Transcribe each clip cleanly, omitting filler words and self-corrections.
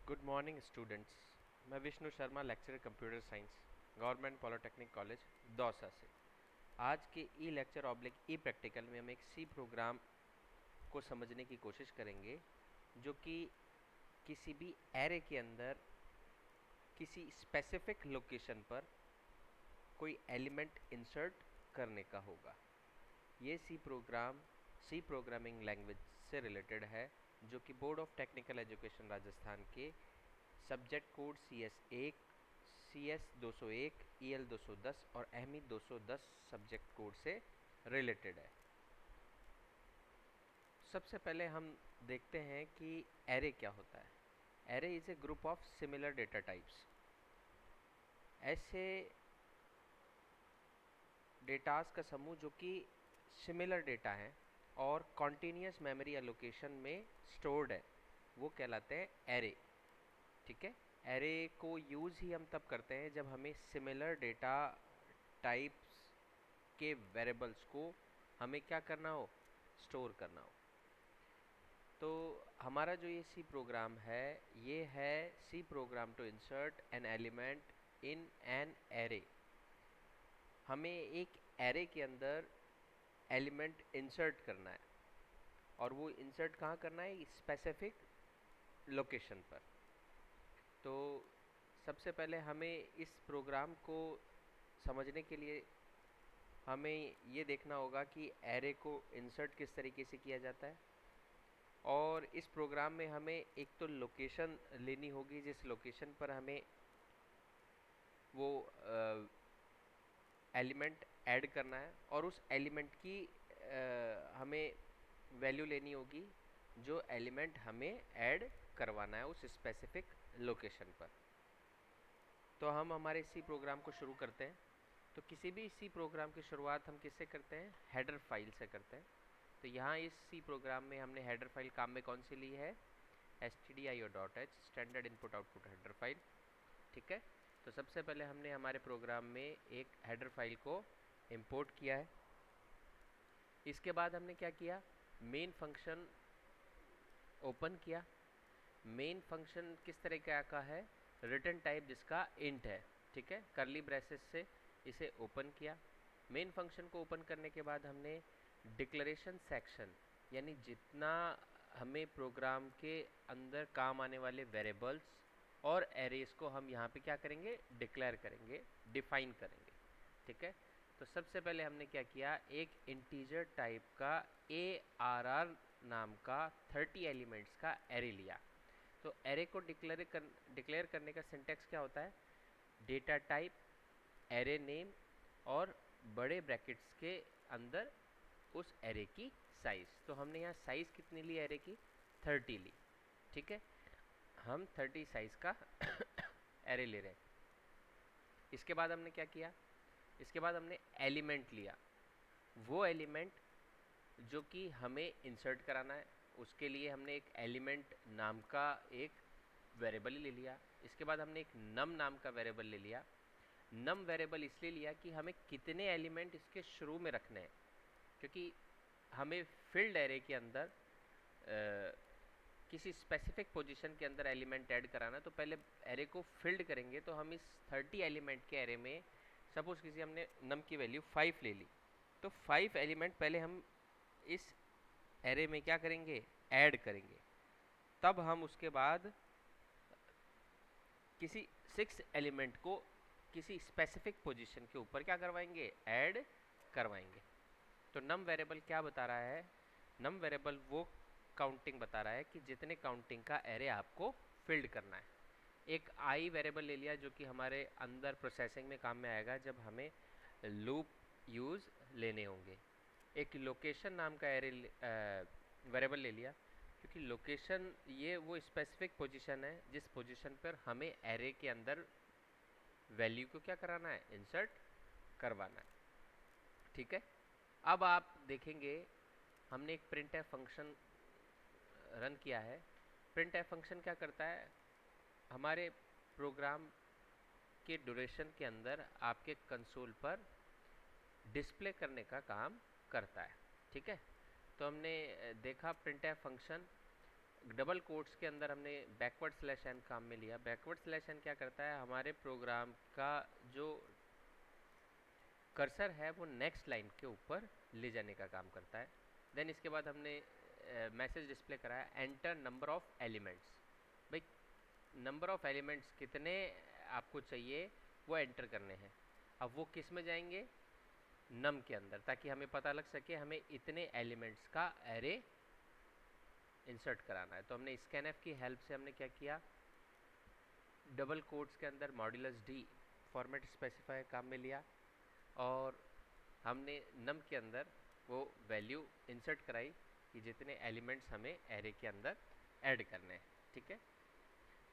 Good morning students. मैं Vishnu Sharma, lecturer computer science, government polytechnic college Dausa से। आज के e lecture oblique e practical में हम एक सी प्रोग्राम को समझने की कोशिश करेंगे जो कि किसी भी एरे के अंदर किसी स्पेसिफिक लोकेशन पर कोई एलिमेंट इंसर्ट करने का होगा। ये सी प्रोग्रामिंग लैंग्वेज से रिलेटेड है, जो कि board of technical education Rajasthan के subject code CS1, CS201, EL210 और अहमी 210 सब्जेक्ट कोड से रिलेटेड है। सबसे पहले हम देखते हैं कि एरे क्या होता है। Array is a group of similar data types. ऐसे डेटास का समूह जो कि सिमिलर डेटा है और कॉन्टीन्यूस मेमोरी एलोकेशन में स्टोर्ड है, वो कहलाते हैं एरे। ठीक है। एरे को यूज़ ही हम तब करते हैं जब हमें सिमिलर डेटा टाइप्स के वेरिएबल्स को हमें क्या करना हो, स्टोर करना हो। तो हमारा जो ये सी प्रोग्राम है, ये है C program to insert an element in an array. हमें एक एरे के अंदर एलिमेंट इंसर्ट करना है और वो इंसर्ट कहाँ करना है, स्पेसिफिक लोकेशन पर। तो सबसे पहले हमें इस प्रोग्राम को समझने के लिए हमें ये देखना होगा कि एरे को इंसर्ट किस तरीके से किया जाता है। और इस प्रोग्राम में हमें एक तो लोकेशन लेनी होगी जिस लोकेशन पर हमें वो एलिमेंट ऐड करना है, और उस एलिमेंट की हमें वैल्यू लेनी होगी जो एलिमेंट हमें ऐड करवाना है उस स्पेसिफिक लोकेशन पर। तो हम हमारे इसी प्रोग्राम को शुरू करते हैं। तो किसी भी सी प्रोग्राम की शुरुआत हम किससे करते हैं, हेडर फाइल से करते हैं। तो यहाँ इस सी प्रोग्राम में हमने हेडर फाइल काम में कौन सी ली है, stdio.h, standard input output header file. ठीक है। तो सबसे पहले हमने हमारे प्रोग्राम में एक हेडर फाइल को इंपोर्ट किया है। इसके बाद हमने क्या किया, मेन फंक्शन ओपन किया। मेन फंक्शन किस तरह का है, रिटर्न टाइप जिसका इंट है। ठीक है। करली ब्रेसेस से इसे ओपन किया। मेन फंक्शन को ओपन करने के बाद हमने डिक्लेरेशन सेक्शन, यानी जितना हमें प्रोग्राम के अंदर काम आने वाले वेरिएबल्स और एरेज को हम यहाँ पे क्या करेंगे, डिक्लेयर करेंगे, डिफाइन करेंगे। ठीक है। तो सबसे पहले हमने क्या किया, एक इंटीजर टाइप का ARR नाम का 30 एलिमेंट्स का एरे लिया। तो एरे को डिक्लेयर करने का सिंटेक्स क्या होता है, डेटा टाइप, एरे नेम और बड़े ब्रैकेट्स के अंदर उस एरे की साइज़। तो हमने यहाँ साइज़ कितनी ली एरे की, 30 ली। ठीक है। हम 30 साइज़ का एरे ले रहे हैं। इसके बाद हमने क्या किया, इसके बाद हमने एलिमेंट लिया। वो एलिमेंट जो कि हमें इंसर्ट कराना है, उसके लिए हमने एक एलिमेंट नाम का एक वेरिएबल ले लिया। इसके बाद हमने एक नम नाम का वेरिएबल ले लिया। नम वेरिएबल इसलिए लिया कि हमें कितने एलिमेंट इसके शुरू में रखने हैं, क्योंकि हमें फील्ड एरे के अंदर किसी स्पेसिफिक पोजीशन के अंदर एलिमेंट ऐड कराना, तो पहले एरे को फिल्ड करेंगे। तो हम इस 30 एलिमेंट के एरे में सपोज किसी हमने नम की वैल्यू 5 ले ली, तो 5 एलिमेंट पहले हम इस एरे में क्या करेंगे, ऐड करेंगे। तब हम उसके बाद किसी 6 एलिमेंट को किसी स्पेसिफिक पोजीशन के ऊपर क्या करवाएंगे, ऐड करवाएंगे। तो नम वेरिएबल क्या बता रहा है, नम वेरिएबल वो काउंटिंग बता रहा है कि जितने काउंटिंग का एरे आपको फिल्ड करना है। एक आई वेरिएबल ले लिया जो कि हमारे अंदर प्रोसेसिंग में काम में आएगा जब हमें लूप यूज़ लेने होंगे। एक लोकेशन नाम का एरे वेरिएबल ले लिया, क्योंकि लोकेशन ये वो स्पेसिफिक पोजीशन है जिस पोजीशन पर हमें एरे के अंदर वैल्यू को क्या कराना है, इंसर्ट करवाना है। ठीक है। अब आप देखेंगे हमने एक प्रिंट एफ फंक्शन रन किया है। प्रिंट एफ फंक्शन क्या करता है, हमारे प्रोग्राम के ड्यूरेशन के अंदर आपके कंसोल पर डिस्प्ले करने का काम करता है। ठीक है। तो हमने देखा print F function double quotes के अंदर हमने बैकवर्ड स्लैश एन काम में लिया। बैकवर्ड स्लैश एन क्या करता है, हमारे प्रोग्राम का जो कर्सर है वो नेक्स्ट लाइन के ऊपर ले जाने का काम करता है। देन इसके बाद हमने मैसेज डिस्प्ले कराया एंटर नंबर ऑफ एलिमेंट्स। भाई नंबर ऑफ एलिमेंट्स कितने आपको चाहिए वो एंटर करने हैं। अब वो किस में जाएंगे, नम के अंदर, ताकि हमें पता लग सके हमें इतने एलिमेंट्स का एरे इंसर्ट कराना है। तो हमने स्कैनएफ की हेल्प से हमने क्या किया, डबल कोट्स के अंदर मॉड्यूलस डी फॉर्मेट स्पेसिफायर काम में लिया और हमने नम के अंदर वो वैल्यू इंसर्ट कराई कि जितने एलिमेंट्स हमें एरे के अंदर ऐड करने हैं। ठीक है,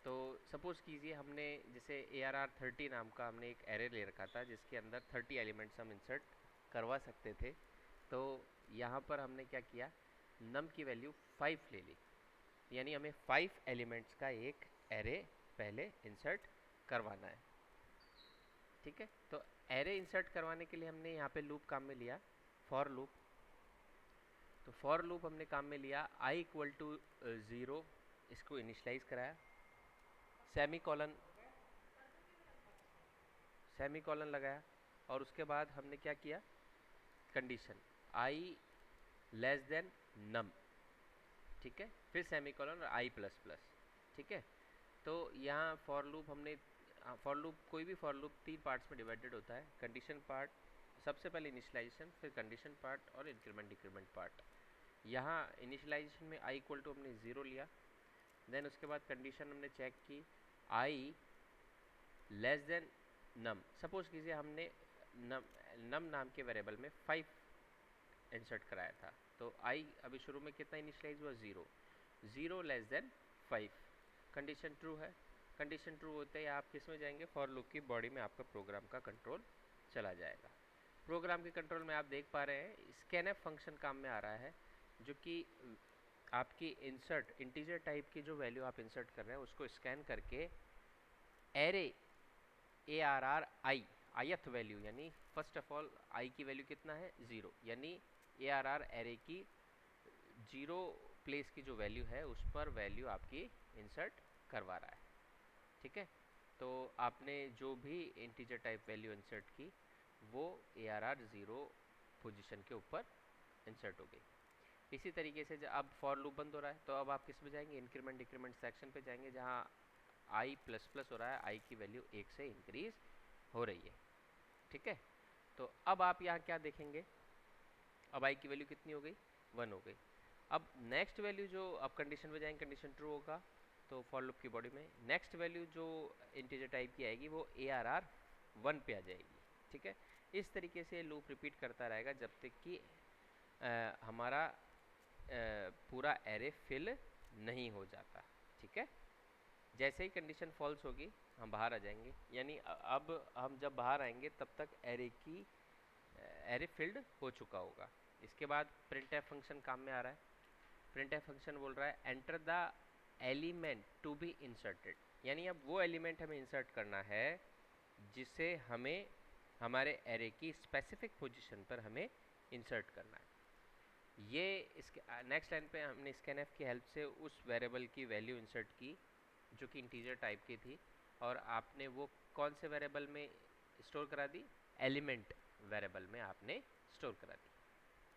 तो सपोज़ कीजिए हमने जैसे ARR30 नाम का हमने एक एरे ले रखा था जिसके अंदर 30 एलिमेंट्स हम इंसर्ट करवा सकते थे। तो यहाँ पर हमने क्या किया, नम की वैल्यू 5 ले ली, यानी हमें 5 एलिमेंट्स का एक एरे पहले इंसर्ट करवाना है। ठीक है, तो एरे इंसर्ट करवाने के लिए हमने यहाँ पे लूप काम में लिया, फॉर लूप। तो फॉर लूप हमने काम में लिया i इक्वल टू 0, इसको इनिशलाइज कराया, सेमी कॉलन लगाया और उसके बाद हमने क्या किया, कंडीशन i लेस देन नम। ठीक है, फिर सेमी कॉलन और i प्लस प्लस। ठीक है, तो यहाँ फॉर लूप हमने फॉर लूप, कोई भी फॉर लूप 3 पार्ट्स में डिवाइडेड होता है, कंडीशन पार्ट, सबसे पहले इनिशियलाइजेशन, फिर कंडीशन पार्ट और इंक्रीमेंट डिक्रीमेंट पार्ट। यहाँ इनिशियलाइजेशन में i इक्वल टू हमने 0 लिया, देन उसके बाद कंडीशन हमने चेक की i less than num. Suppose कीजिए हमने नम नाम के वेरिएबल में 5 इंसर्ट कराया था, तो i अभी शुरू में कितना इनिशियलाइज हुआ, 0, 0 लेस देन 5। कंडीशन ट्रू है, कंडीशन ट्रू होते ही आप किस में जाएंगे, फॉर लूप की बॉडी में आपका प्रोग्राम का कंट्रोल चला जाएगा। प्रोग्राम के कंट्रोल में आप देख पा रहे हैं स्कैनएफ फंक्शन काम में आ रहा है, जो कि आपकी इंसर्ट इंटीजर टाइप की जो वैल्यू आप इंसर्ट कर रहे हैं उसको स्कैन करके एरे ARR ith वैल्यू, यानी फर्स्ट ऑफ ऑल i की वैल्यू कितना है, 0, यानी ARR एरे की 0 प्लेस की जो वैल्यू है उस पर वैल्यू आपकी इंसर्ट करवा रहा है। ठीक है, तो आपने जो भी इंटीजर टाइप वैल्यू इंसर्ट की वो ARR 0 पोजीशन के ऊपर इंसर्ट हो गई। इसी तरीके से जब अब फॉर लूप बंद हो रहा है तो अब आप किस में जाएंगे, इंक्रीमेंट डिक्रीमेंट सेक्शन पे जाएंगे, जहाँ i प्लस प्लस हो रहा है, i की वैल्यू 1 से इंक्रीज हो रही है। ठीक है, तो अब आप यहाँ क्या देखेंगे, अब i की वैल्यू कितनी हो गई, 1 हो गई। अब नेक्स्ट वैल्यू जो अब कंडीशन में जाएंगे, कंडीशन ट्रू होगा, तो फॉर लूप की बॉडी में नेक्स्ट वैल्यू जो इंटीजर टाइप की आएगी वो ARR 1 पे आ जाएगी। ठीक है, इस तरीके से लूप रिपीट करता रहेगा जब तक कि हमारा पूरा एरे फिल नहीं हो जाता। ठीक है, जैसे ही कंडीशन फॉल्स होगी हम बाहर आ जाएंगे, यानी अब हम जब बाहर आएंगे तब तक एरे फिल्ड हो चुका होगा। इसके बाद प्रिंटएफ फंक्शन काम में आ रहा है। प्रिंटएफ फंक्शन बोल रहा है enter the element to be inserted, यानी अब वो एलिमेंट हमें इंसर्ट करना है जिसे हमें हमारे एरे की स्पेसिफिक पोजीशन पर हमें इंसर्ट करना है। ये इसके नेक्स्ट लाइन पे हमने स्कैनएफ की हेल्प से उस वेरिएबल की वैल्यू इंसर्ट की जो कि इंटीजर टाइप की थी, और आपने वो कौन से वेरिएबल में स्टोर करा दी, एलिमेंट वेरिएबल में आपने स्टोर करा दी।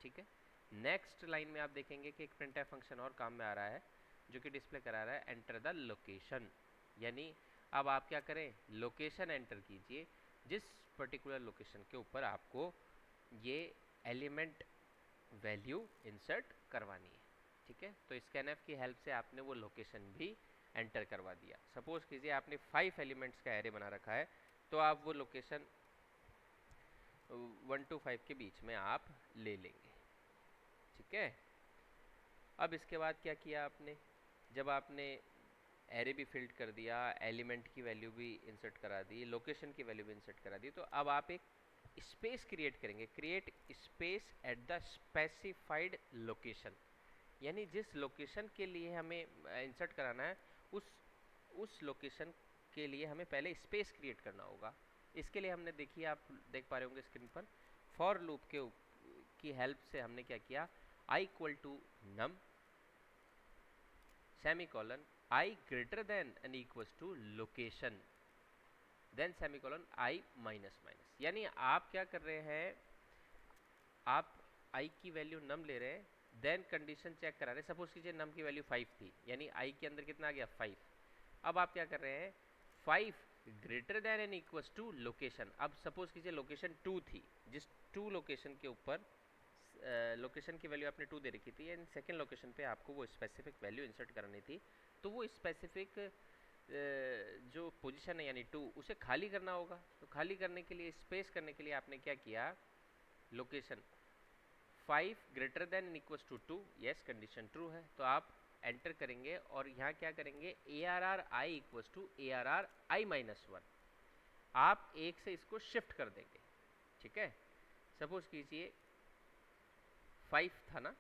ठीक है, नेक्स्ट लाइन में आप देखेंगे कि एक प्रिंटएफ फंक्शन और काम में आ रहा है जो कि डिस्प्ले करा रहा है एंटर द लोकेशन, यानी अब आप क्या करें, लोकेशन एंटर कीजिए जिस पर्टिकुलर लोकेशन के ऊपर आपको ये एलिमेंट वैल्यू इंसर्ट करवानी है। ठीक है, तो स्कैनएफ की हेल्प से आपने वो लोकेशन भी एंटर करवा दिया। सपोज कीजिए आपने 5 एलिमेंट्स का एरे बना रखा है, तो आप वो लोकेशन 1 to 5 के बीच में आप ले लेंगे। ठीक है, अब इसके बाद क्या किया आपने, जब आपने एरे भी फिल्ड कर दिया, एलिमेंट की वैल्यू भी इंसर्ट करा दी, लोकेशन की वैल्यू भी इंसर्ट करा दी, तो अब आप एक स्पेस क्रिएट करेंगे, create space at the specified location, यानी जिस लोकेशन के लिए हमें इंसर्ट कराना है उस लोकेशन के लिए हमें पहले स्पेस क्रिएट करना होगा। इसके लिए हमने देखिए, आप देख पा रहे होंगे स्क्रीन पर, फॉर लूप की हेल्प से हमने क्या किया, i equal to num, semicolon i greater than and equals to location, then semicolon i minus minus. यानी आप क्या कर रहे हैं, आप आई की वैल्यू नम ले रहे हैं, देन कंडीशन चेक करा रहे हैं। सपोज कीजिए नम की वैल्यू 5 थी, यानी आई के अंदर कितना आ गया 5। अब आप क्या कर रहे हैं, 5 greater than and equals to location. अब सपोज कीजिए लोकेशन 2 थी, जिस 2 लोकेशन के ऊपर लोकेशन की वैल्यू आपने 2 दे रखी थी, एंड सेकेंड लोकेशन पे आपको वो स्पेसिफिक वैल्यू इंसर्ट करनी थी, तो वो स्पेसिफिक जो पोजीशन है यानी 2 उसे खाली करना होगा। तो खाली करने के लिए, स्पेस करने के लिए आपने क्या किया, location 5 greater than and equals to 2, yes condition true है, तो आप एंटर करेंगे और यहाँ क्या करेंगे, a r r i equals to a r r i minus 1, आप एक से इसको शिफ्ट कर देंगे। ठीक है, सपोज कीजिए 5 था ना,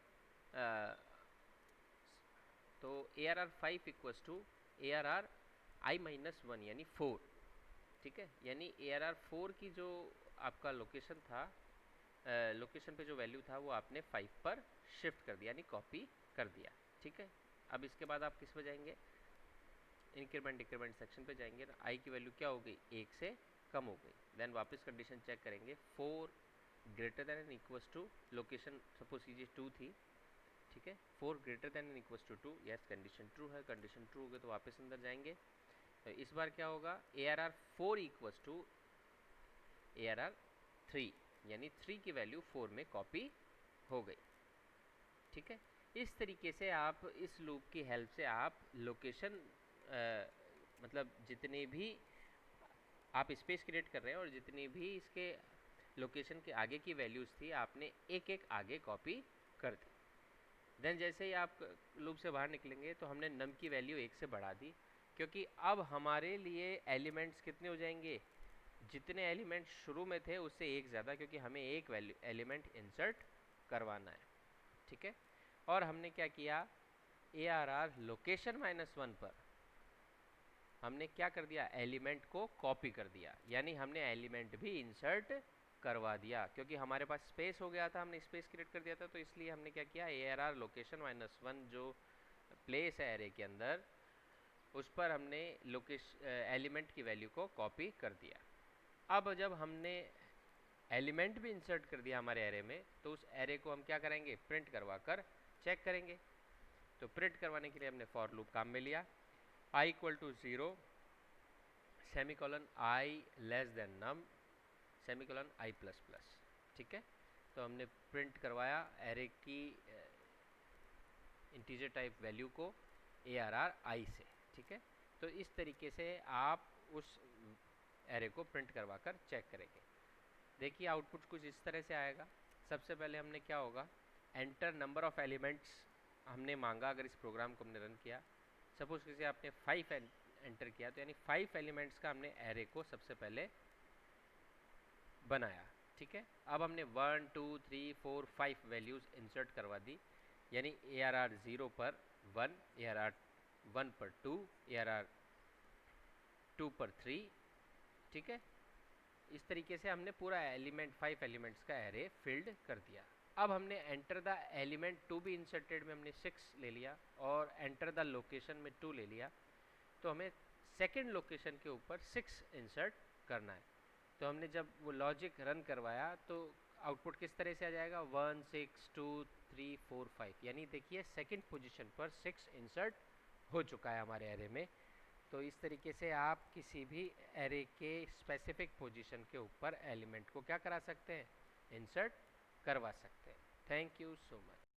तो a r r 5 equals to a r r i minus 1 यानी 4। ठीक है, यानी ए आर आर 4 की जो आपका लोकेशन था, लोकेशन पे जो वैल्यू था वो आपने 5 पर शिफ्ट कर दिया, यानी कॉपी कर दिया। ठीक है, अब इसके बाद आप किस पे जाएंगे, इंक्रीमेंट डिक्रीमेंट सेक्शन पे जाएंगे, आई की वैल्यू क्या हो गई, 1 से कम हो गई। देन वापस कंडीशन चेक करेंगे, 4 greater than and equals to location suppose कीजिए 2 थी। ठीक है, 4 greater than and equals to 2, yes condition true है। कंडीशन ट्रू हो गई तो वापस अंदर जाएंगे, तो इस बार क्या होगा, a r r 4 equals to a r r 3, यानी 3 की वैल्यू 4 में कॉपी हो गई। ठीक है, इस तरीके से आप इस लूप की हेल्प से आप लोकेशन मतलब जितने भी आप स्पेस क्रिएट कर रहे हैं और जितनी भी इसके लोकेशन के आगे की वैल्यूज़ थी आपने एक एक आगे कॉपी कर दी। देन जैसे ही आप लूप से बाहर निकलेंगे तो हमने नम की वैल्यू 1 से बढ़ा दी, क्योंकि अब हमारे लिए एलिमेंट्स कितने हो जाएंगे, जितने एलिमेंट शुरू में थे उससे एक ज़्यादा, क्योंकि हमें एक वैल्यू एलिमेंट इंसर्ट करवाना है। ठीक है, और हमने क्या किया, ए आर आर लोकेशन -1 पर हमने क्या कर दिया, एलिमेंट को कॉपी कर दिया, यानी हमने एलिमेंट भी इंसर्ट करवा दिया। क्योंकि हमारे पास स्पेस हो गया था, हमने स्पेस क्रिएट कर दिया था, तो इसलिए हमने क्या किया, ए आर आर लोकेशन -1 जो प्लेस है एरे के अंदर, उस पर हमने लोकेशन एलिमेंट की वैल्यू को कॉपी कर दिया। अब जब हमने एलिमेंट भी इंसर्ट कर दिया हमारे एरे में, तो उस एरे को हम क्या करेंगे, प्रिंट करवा कर चेक करेंगे। तो प्रिंट करवाने के लिए हमने फॉर लूप काम में लिया, i equal to 0 semicolon i less than num semicolon i plus plus. ठीक है, तो हमने प्रिंट करवाया एरे की इंटीजर टाइप वैल्यू को ए आर आर आई से। ठीक है, तो इस तरीके से आप उस एरे को प्रिंट करवा कर चेक करेंगे। देखिए आउटपुट कुछ इस तरह से आएगा। सबसे पहले हमने क्या होगा, एंटर नंबर ऑफ एलिमेंट्स हमने मांगा, अगर इस प्रोग्राम को हमने रन किया, सपोज किसी आपने 5 एंटर किया, तो यानी 5 एलिमेंट्स का हमने एरे को सबसे पहले बनाया। ठीक है, अब हमने 1 2 3 4 5 वैल्यूज इंसर्ट करवा दी, यानी ए आर आर 0 पर 1, ए आर आर 1 पर 2, ए आर आर 2 पर 3। ठीक है, इस तरीके से हमने पूरा एलिमेंट 5 एलिमेंट्स का एरे फिल्ड कर दिया। अब हमने enter the element to be inserted में हमने 6 ले लिया, और एंटर द लोकेशन में 2 ले लिया, तो हमें सेकेंड लोकेशन के ऊपर 6 इंसर्ट करना है। तो हमने जब वो लॉजिक रन करवाया तो आउटपुट किस तरह से आ जाएगा, 1 6 2 3 4 5, यानी देखिए सेकेंड पोजीशन पर 6 इंसर्ट हो चुका है हमारे एरे में। तो इस तरीके से आप किसी भी एरे के स्पेसिफिक पोजीशन के ऊपर एलिमेंट को क्या करा सकते हैं, इंसर्ट करवा सकते हैं। Thank you so much.